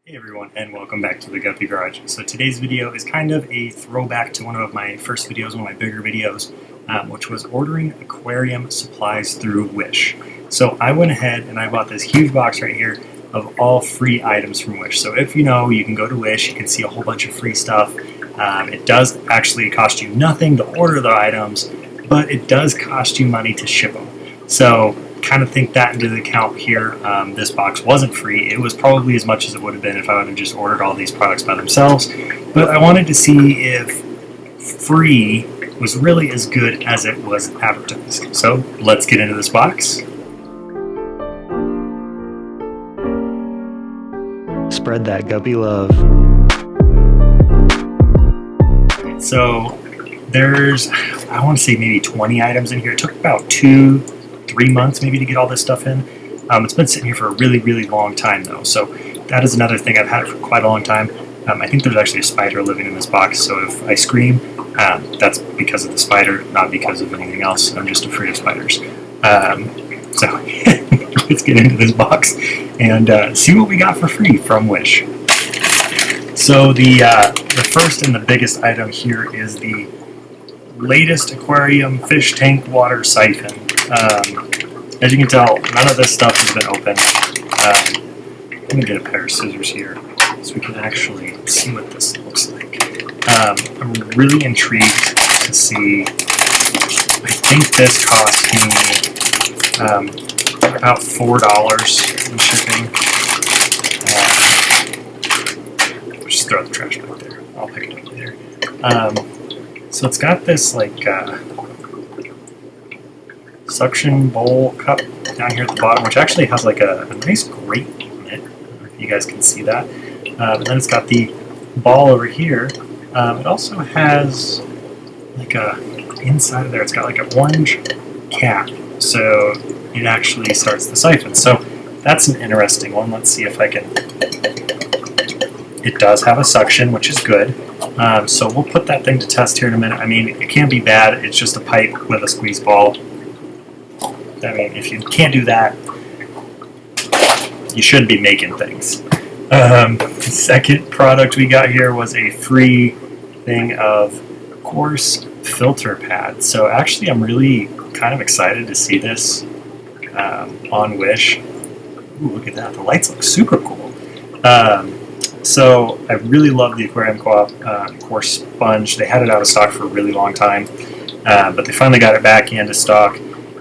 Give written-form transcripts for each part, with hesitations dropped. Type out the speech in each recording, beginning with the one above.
Hey everyone, and welcome back to the Guppy Garage. So today's video is kind of a throwback to one of my first videos, one of my bigger videos, which was ordering aquarium supplies through Wish. So I went ahead and I bought this huge box right here of all free items from Wish. So if you know, you can go to Wish, you can see a whole bunch of free stuff. It does actually cost you nothing to order the items, but it does cost you money to ship them. So kind of think that into the account here. This box wasn't free. It was probably as much as it would have been if I would have just ordered all these products by themselves. But I wanted to see if free was really as good as it was advertised. So let's get into this box. Spread that guppy love. So there's, I want to say maybe 20 items in here. It took about 2-3 months maybe to get all this stuff in. It's been sitting here for a really, really long time though. So that is another thing. I've had it for quite a long time. I think there's actually a spider living in this box. So if I scream, that's because of the spider, not because of anything else. I'm just afraid of spiders. So let's get into this box and see what we got for free from Wish. So the first and the biggest item here is the latest aquarium fish tank water siphon. As you can tell, none of this stuff has been opened. I'm going to get a pair of scissors here so we can actually see what this looks like. I'm really intrigued to see. I think this cost me about $4 in shipping. Just throw the trash back there. I'll pick it up later. So it's got this like suction bowl cup down here at the bottom, which actually has like a nice grate on it. I don't know if you guys can see that. And then it's got the ball over here. It also has like a inside of there. It's got like an orange cap, so it actually starts the siphon. So that's an interesting one. Let's see if I can. It does have a suction, which is good. So we'll put that thing to test here in a minute. I mean, it can't be bad. It's just a pipe with a squeeze ball. I mean, if you can't do that, you should be making things. The second product we got here was a free thing of coarse filter pads. So actually, I'm really kind of excited to see this on Wish. Ooh, look at that. The lights look super cool. So I really love the Aquarium Coop coarse sponge. They had it out of stock for a really long time, but they finally got it back into stock.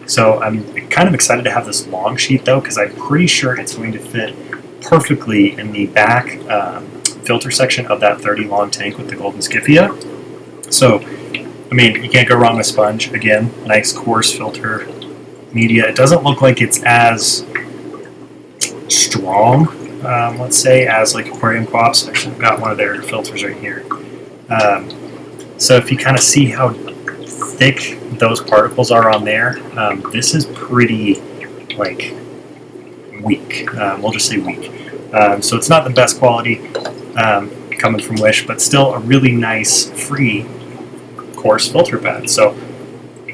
So I'm kind of excited to have this long sheet though, because I'm pretty sure it's going to fit perfectly in the back filter section of that 30 long tank with the golden Skiffia. So, I mean, you can't go wrong with sponge. Again, nice coarse filter media. It doesn't look like it's as strong, let's say, as like Aquarium Coop's. Actually, I've got one of their filters right here. So if you kind of see how thick those particles are on there, this is pretty like weak. We'll just say weak. So it's not the best quality coming from Wish, but still a really nice free coarse filter pad. So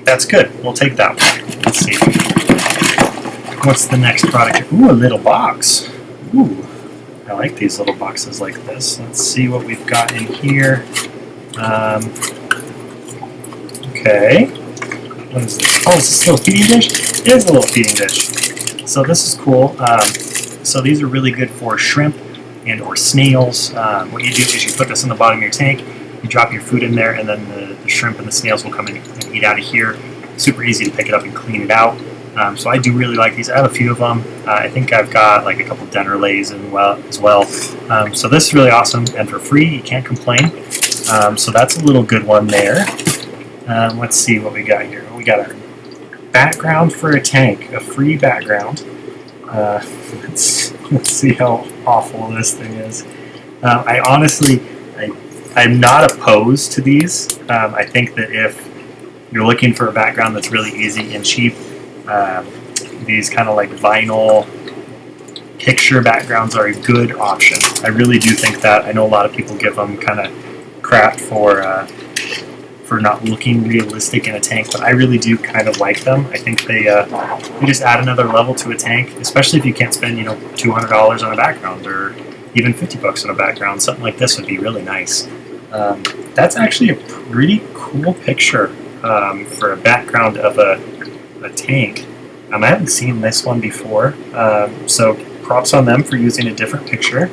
that's good. We'll take that one. Let's see. What's the next product? Ooh, a little box. Ooh, I like these little boxes like this. Let's see what we've got in here. Okay. What is this? Oh, is this still a feeding dish? It is a little feeding dish. So this is cool. So these are really good for shrimp and or snails. What you do is you put this in the bottom of your tank, you drop your food in there, and then the shrimp and the snails will come in and eat out of here. Super easy to pick it up and clean it out. So I do really like these. I have a few of them. I think I've got like a couple dinner lays as well. So this is really awesome, and for free, you can't complain. So that's a little good one there. Let's see what we got here. We got a background for a tank, a free background. Let's see how awful this thing is. I honestly, I'm not opposed to these. I think that if you're looking for a background that's really easy and cheap, these kind of like vinyl picture backgrounds are a good option. I really do think that. I know a lot of people give them kind of crap for not looking realistic in a tank, but I really do kind of like them. I think they just add another level to a tank, especially if you can't spend $200 on a background or even 50 bucks on a background. Something like this would be really nice. That's actually a pretty cool picture for a background of a tank. I haven't seen this one before, so props on them for using a different picture.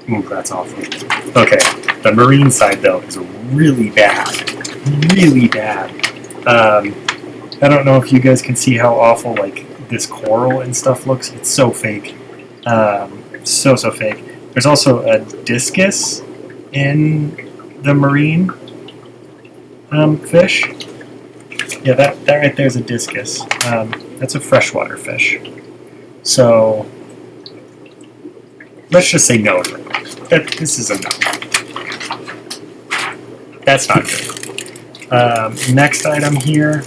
Ooh, that's awful. Okay, the marine side though is really bad. Really bad. I don't know if you guys can see how awful like this coral and stuff looks. It's so fake. So fake. There's also a discus in the marine fish. Yeah, that right there is a discus. That's a freshwater fish. So let's just say no. This is a no. That's not good. Next item here.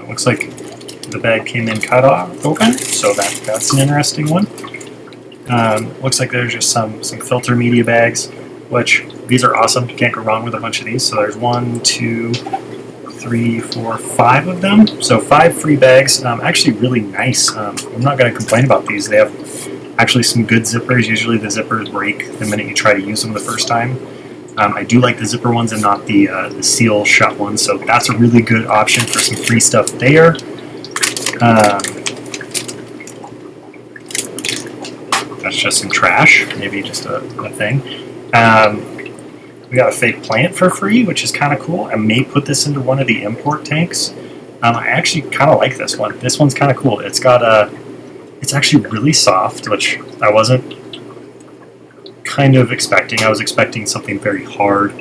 Looks like the bag came in cut off open, so that's an interesting one. Looks like there's just some filter media bags, which these are awesome. You can't go wrong with a bunch of these. So there's 1, 2, 3, 4, 5 of them. So 5 free bags. Actually really nice. I'm not going to complain about these. They have actually some good zippers. Usually the zippers break the minute you try to use them the first time. I do like the zipper ones and not the seal shut ones, so that's a really good option for some free stuff there. That's just some trash, maybe just a thing. We got a fake plant for free, which is kind of cool. I may put this into one of the import tanks. I actually kind of like this one. This one's kind of cool. It's got it's actually really soft, which I wasn't kind of expecting. I was expecting something very hard.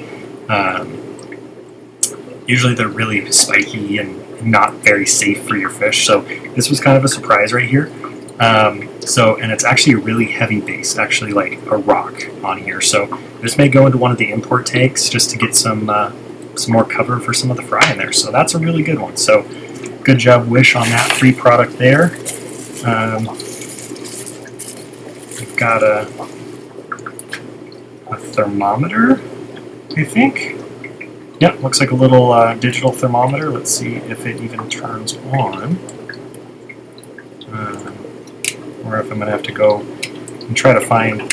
Usually they're really spiky and not very safe for your fish, so this was kind of a surprise right here. And it's actually a really heavy base, actually like a rock on here. So this may go into one of the import tanks just to get some more cover for some of the fry in there. So that's a really good one. So good job, Wish, on that free product there. We've got a thermometer, I think. Yep, looks like a little digital thermometer. Let's see if it even turns on. Or if I'm going to have to go and try to find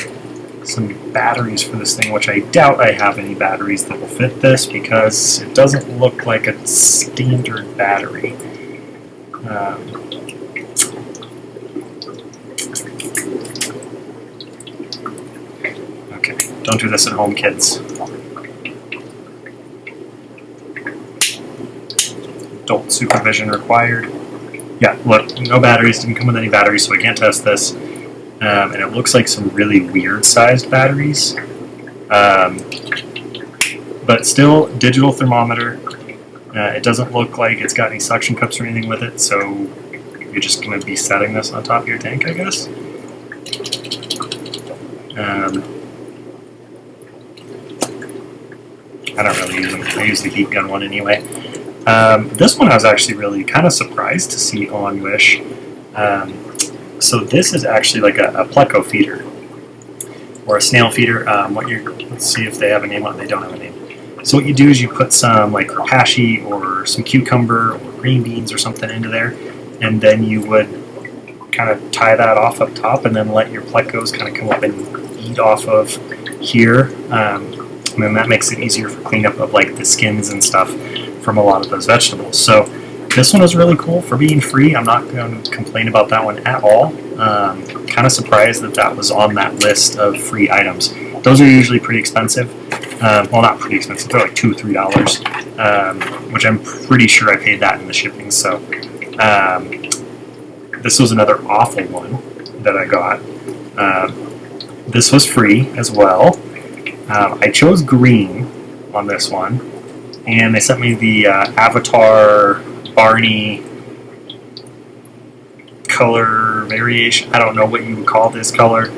some batteries for this thing, which I doubt I have any batteries that will fit this because it doesn't look like a standard battery. Okay, don't do this at home, kids. Adult supervision required. Yeah, look, no batteries, didn't come with any batteries, so I can't test this. And it looks like some really weird sized batteries. But still, digital thermometer. It doesn't look like it's got any suction cups or anything with it, so you're just going to be setting this on top of your tank, I guess. I don't really use them. I use the heat gun one anyway. This one I was actually really kind of surprised to see on Wish. So this is actually like a pleco feeder or a snail feeder. Let's see if they have a name on it. They don't have a name. So what you do is you put some like rapashi or some cucumber or green beans or something into there, and then you would kind of tie that off up top and then let your plecos kind of come up and eat off of here. And then that makes it easier for cleanup of like the skins and stuff from a lot of those vegetables. So this one was really cool for being free. I'm not going to complain about that one at all. Kind of surprised that that was on that list of free items. Those are usually pretty expensive. Well, not pretty expensive. They're like $2 or $3, which I'm pretty sure I paid that in the shipping. So this was another awful one that I got. This was free as well. I chose green on this one, and they sent me the Avatar Barney color variation. I don't know what you would call this color.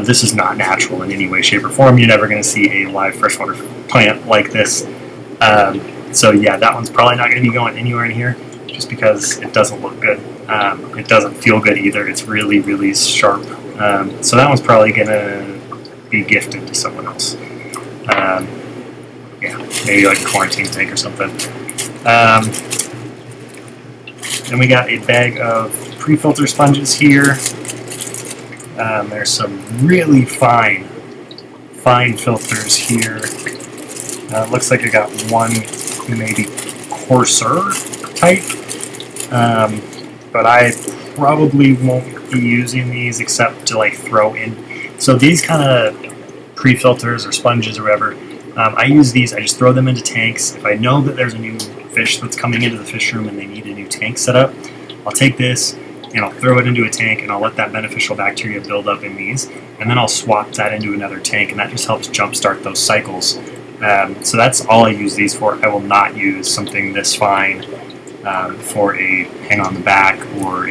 This is not natural in any way, shape, or form. You're never going to see a live freshwater plant like this. So yeah, that one's probably not going to be going anywhere in here just because it doesn't look good. It doesn't feel good either. It's really, really sharp. So that one's probably going to be gifted to someone else. Yeah, maybe like a quarantine tank or something. Then we got a bag of pre-filter sponges here. There's some really fine filters here. Looks like I got one maybe coarser type, but I probably won't be using these except to like throw in. So these kind of pre-filters or sponges or whatever, I use these, I just throw them into tanks. If I know that there's a new fish that's coming into the fish room and they need a new tank set up, I'll take this and I'll throw it into a tank and I'll let that beneficial bacteria build up in these, and then I'll swap that into another tank, and that just helps jumpstart those cycles. So that's all I use these for. I will not use something this fine for a hang on the back or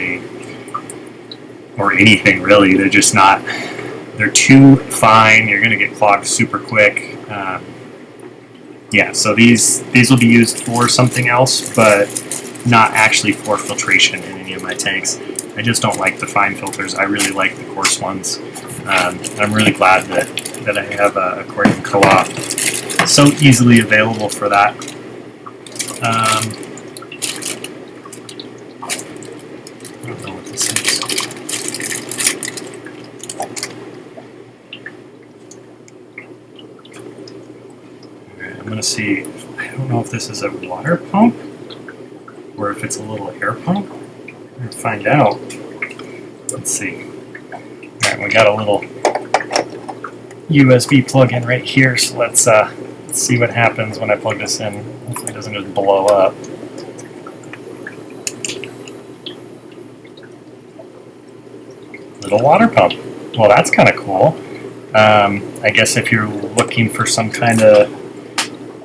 anything really. They're just not. They're too fine. You're going to get clogged super quick. Yeah, so these will be used for something else, but not actually for filtration in any of my tanks. I just don't like the fine filters. I really like the coarse ones. I'm really glad that I have Aquarium Co-op so easily available for that. I don't know what this is. Okay, I'm going to see. I don't know if this is a water pump or if it's a little air pump. We'll find out. Let's see. Alright, we got a little USB plug-in right here, so let's see what happens when I plug this in. Hopefully it doesn't just blow up. Little water pump. Well, that's kind of cool. I guess if you're looking for some kind of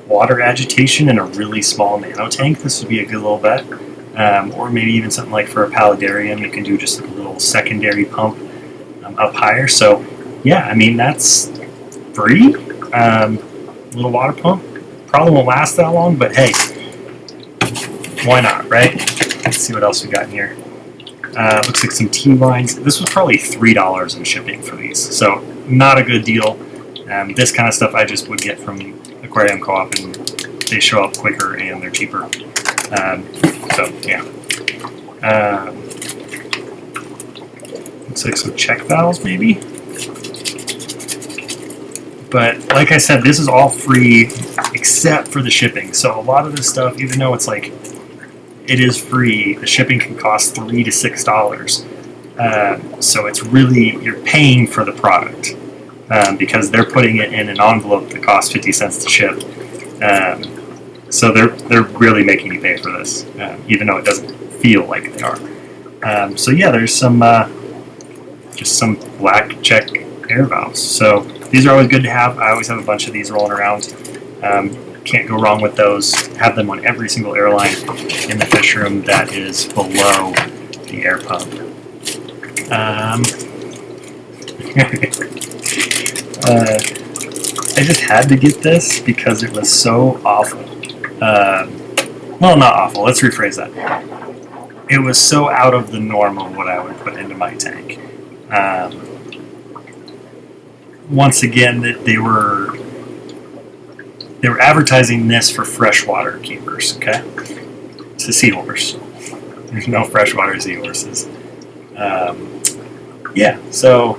water agitation in a really small nano tank, this would be a good little bet. Or maybe even something like for a paludarium, you can do just a little secondary pump up higher. So yeah, I mean, that's free. Little water pump. Probably won't last that long, but hey, why not, right? Let's see what else we got in here. Looks like some T-lines. This was probably $3 in shipping for these, so not a good deal. This kind of stuff I just would get from Aquarium Co-op, and they show up quicker and they're cheaper. So yeah. Looks like some check valves maybe. But like I said, this is all free except for the shipping. So a lot of this stuff, even though it's like it is free, the shipping can cost $3 to $6. So it's really, you're paying for the product because they're putting it in an envelope that costs 50 cents to ship. So they're really making you pay for this, even though it doesn't feel like they are. So yeah, there's some just some black check air valves. So these are always good to have. I always have a bunch of these rolling around. Can't go wrong with those. Have them on every single airline in the fish room that is below the air pump. I just had to get this because it was so awful. Well, not awful. Let's rephrase that. It was so out of the norm of what I would put into my tank. Once again, that they were advertising this for freshwater keepers. Okay, it's a seahorse. There's no freshwater seahorses. Yeah, so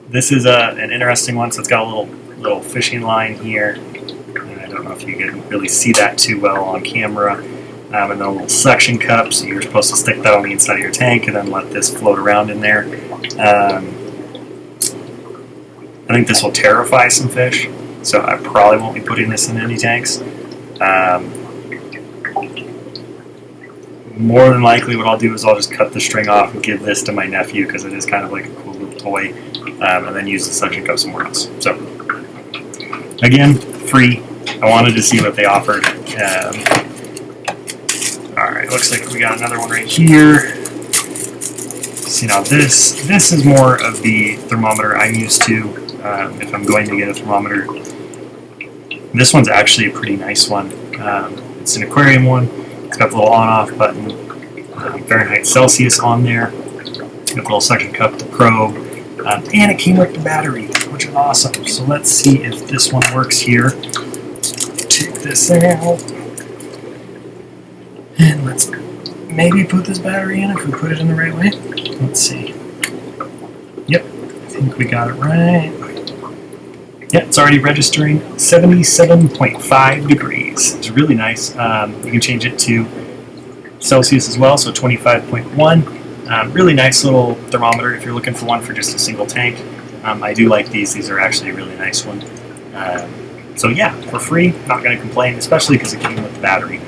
this is an interesting one. So it's got a little fishing line here. I don't know if you can really see that too well on camera. And then a little suction cup, so you're supposed to stick that on the inside of your tank and then let this float around in there. I think this will terrify some fish, so I probably won't be putting this in any tanks. More than likely what I'll do is I'll just cut the string off and give this to my nephew because it is kind of like a cool little toy, and then use the suction cup somewhere else. So, again, free. I wanted to see what they offered. Alright, looks like we got another one right here. See, now this is more of the thermometer I'm used to if I'm going to get a thermometer. This one's actually a pretty nice one. It's an aquarium one. It's got the little on-off button, Fahrenheit Celsius on there. It's got the little suction cup to probe. And it came with the battery, which is awesome. So let's see if this one works here. Take this out. And let's maybe put this battery in if we put it in the right way. Let's see. Yep, I think we got it right. Yeah, it's already registering 77.5 degrees. It's really nice. You can change it to Celsius as well, so 25.1. Really nice little thermometer if you're looking for one for just a single tank. I do like these. These are actually a really nice one. So yeah, for free, not going to complain, especially because it came with the battery.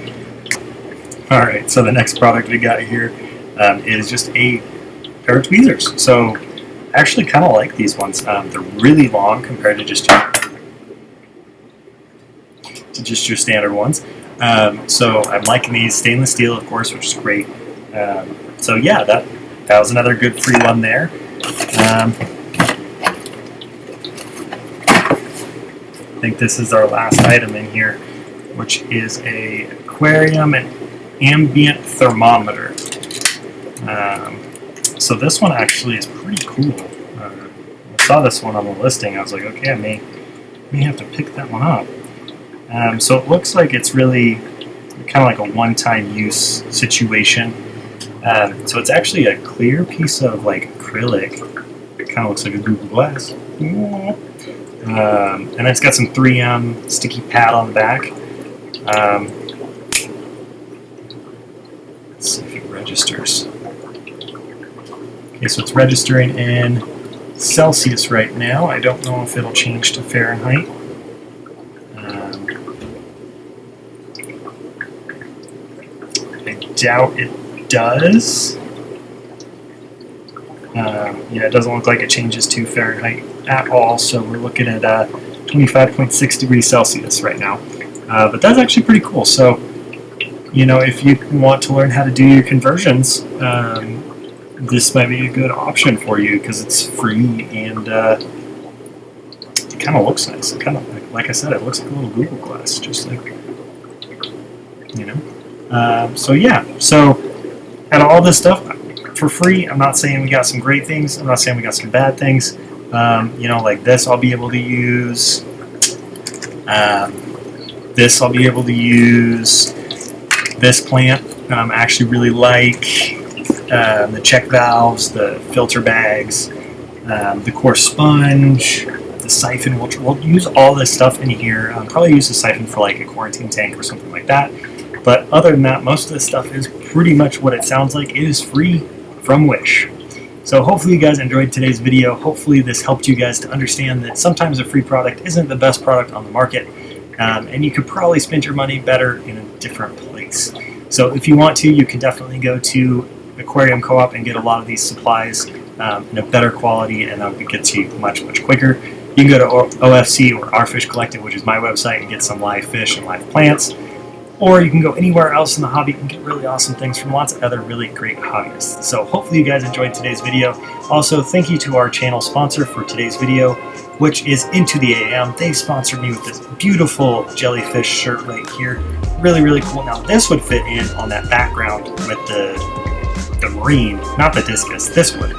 Alright, so the next product we got here is just a pair of tweezers. So I actually kind of like these ones. They're really long compared to just your standard ones. So I'm liking these. Stainless steel, of course, which is great. So yeah, that was another good free one there. I think this is our last item in here, which is a aquarium and ambient thermometer. So this one actually is pretty cool. I saw this one on the listing. I was like, okay, I may have to pick that one up. So it looks like it's really kind of like a one-time use situation. So it's actually a clear piece of like acrylic. It kind of looks like a Google Glass. And then it's got some 3M sticky pad on the back. Let's see if it registers. Okay, so it's registering in Celsius right now. I don't know if it'll change to Fahrenheit. I doubt it does. Yeah, it doesn't look like it changes to Fahrenheit at all, so we're looking at 25.6 degrees Celsius right now. But that's actually pretty cool. So, you know, if you want to learn how to do your conversions, this might be a good option for you because it's free and it kind of looks nice. It kind of, like I said, it looks like a little Google Glass, just like, you know. So yeah, so out of all this stuff for free, I'm not saying we got some great things. I'm not saying we got some bad things. You know, like this I'll be able to use. This I'll be able to use. This plant I actually really like. The check valves, the filter bags, the coarse sponge, the siphon. We'll use all this stuff in here. Probably use the siphon for like a quarantine tank or something like that. But other than that, most of this stuff is pretty much what it sounds like. It is free from Wish. So hopefully you guys enjoyed today's video. Hopefully this helped you guys to understand that sometimes a free product isn't the best product on the market. And you could probably spend your money better in a different place. So if you want to, you can definitely go to Aquarium Co-op and get a lot of these supplies in a better quality, and that'll get to you much quicker. You can go to OFC or Our Fish Collective, which is my website, and get some live fish and live plants. Or you can go anywhere else in the hobby and get really awesome things from lots of other really great hobbyists. So hopefully you guys enjoyed today's video. Also, thank you to our channel sponsor for today's video, which is Into the AM. They sponsored me with this beautiful jellyfish shirt right here. Really cool. Now this would fit in on that background with the marine, not the discus, this would.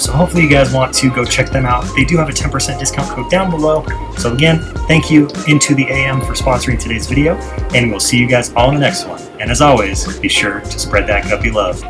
So hopefully you guys want to go check them out. They do have a 10% discount code down below. So again, thank you Into the AM for sponsoring today's video, and we'll see you guys all in the next one. And as always, be sure to spread that guppy love.